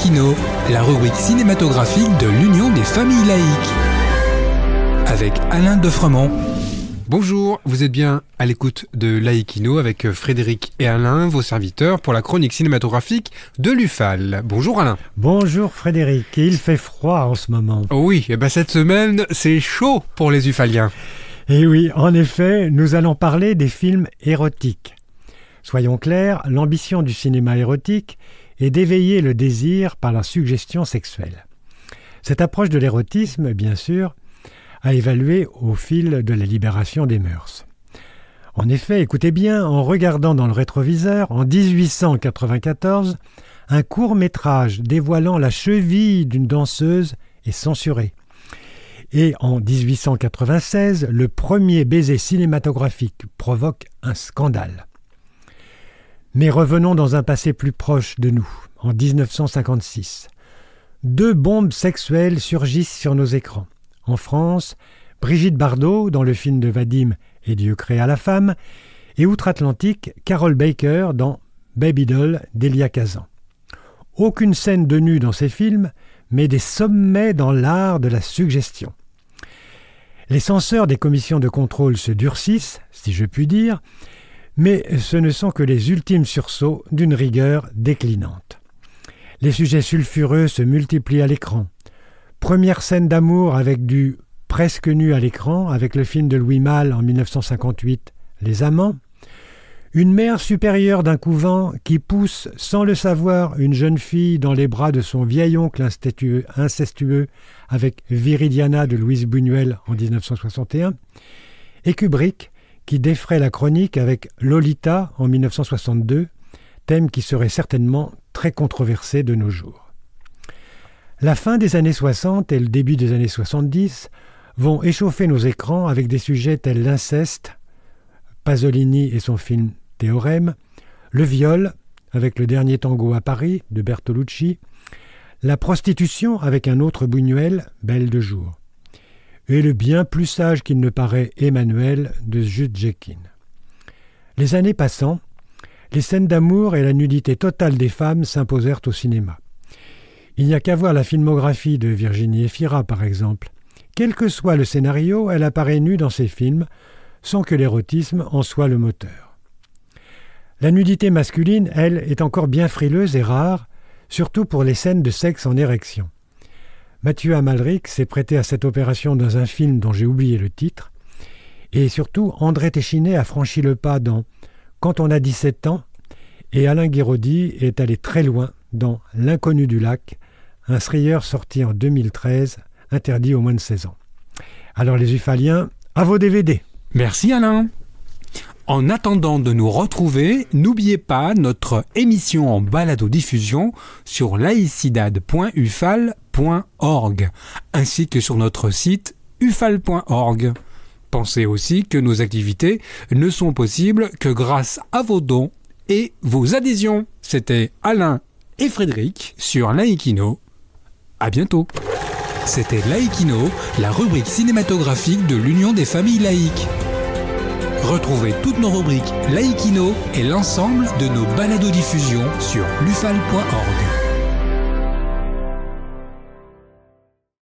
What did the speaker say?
Laïkino, la rubrique cinématographique de l'Union des familles laïques. Avec Alain Defremont. Bonjour, vous êtes bien à l'écoute de Laïkino avec Frédéric et Alain, vos serviteurs, pour la chronique cinématographique de l'UFAL. Bonjour Alain. Bonjour Frédéric, et il fait froid en ce moment. Oui, et cette semaine, c'est chaud pour les UFAliens. Et oui, en effet, nous allons parler des films érotiques. Soyons clairs, l'ambition du cinéma érotique est d'éveiller le désir par la suggestion sexuelle. Cette approche de l'érotisme, bien sûr, a évalué au fil de la libération des mœurs. En effet, écoutez bien, en regardant dans le rétroviseur, en 1894, un court-métrage dévoilant la cheville d'une danseuse est censuré. Et en 1896, le premier baiser cinématographique provoque un scandale. Mais revenons dans un passé plus proche de nous, en 1956. 2 bombes sexuelles surgissent sur nos écrans. En France, Brigitte Bardot dans le film de Vadim et Dieu créa la femme, et outre-Atlantique, Carol Baker dans Baby Doll d'Elia Kazan. Aucune scène de nu dans ces films, mais des sommets dans l'art de la suggestion. Les censeurs des commissions de contrôle se durcissent, si je puis dire, mais ce ne sont que les ultimes sursauts d'une rigueur déclinante. Les sujets sulfureux se multiplient à l'écran. Première scène d'amour avec du presque nu à l'écran, avec le film de Louis Malle en 1958, Les Amants. Une mère supérieure d'un couvent qui pousse, sans le savoir, une jeune fille dans les bras de son vieil oncle incestueux avec Viridiana de Louise Buñuel en 1961. Et Kubrick, qui défraie la chronique avec Lolita en 1962, thème qui serait certainement très controversé de nos jours. La fin des années 60 et le début des années 70 vont échauffer nos écrans avec des sujets tels l'inceste, Pasolini et son film Théorème, le viol, avec Le dernier tango à Paris de Bertolucci, la prostitution avec un autre Buñuel, Belle de jour, et le bien plus sage qu'il ne paraît Emmanuel de Jude Jekin. Les années passant, les scènes d'amour et la nudité totale des femmes s'imposèrent au cinéma. Il n'y a qu'à voir la filmographie de Virginie Efira, par exemple. Quel que soit le scénario, elle apparaît nue dans ses films, sans que l'érotisme en soit le moteur. La nudité masculine, elle, est encore bien frileuse et rare, surtout pour les scènes de sexe en érection. Mathieu Amalric s'est prêté à cette opération dans un film dont j'ai oublié le titre, et surtout André Téchiné a franchi le pas dans « Quand on a 17 ans », et Alain Guiraudy est allé très loin dans « L'inconnu du lac », un thriller sorti en 2013, interdit aux moins de 16 ans. Alors les UFAliens, à vos DVD. Merci Alain. En attendant de nous retrouver, n'oubliez pas notre émission en balado-diffusion sur laicidad.ufal.org ainsi que sur notre site ufal.org. Pensez aussi que nos activités ne sont possibles que grâce à vos dons et vos adhésions. C'était Alain et Frédéric sur Laïkino. À bientôt. C'était Laïkino, la rubrique cinématographique de l'Union des familles laïques. Retrouvez toutes nos rubriques Laïkino et l'ensemble de nos balados-diffusions sur lufal.org.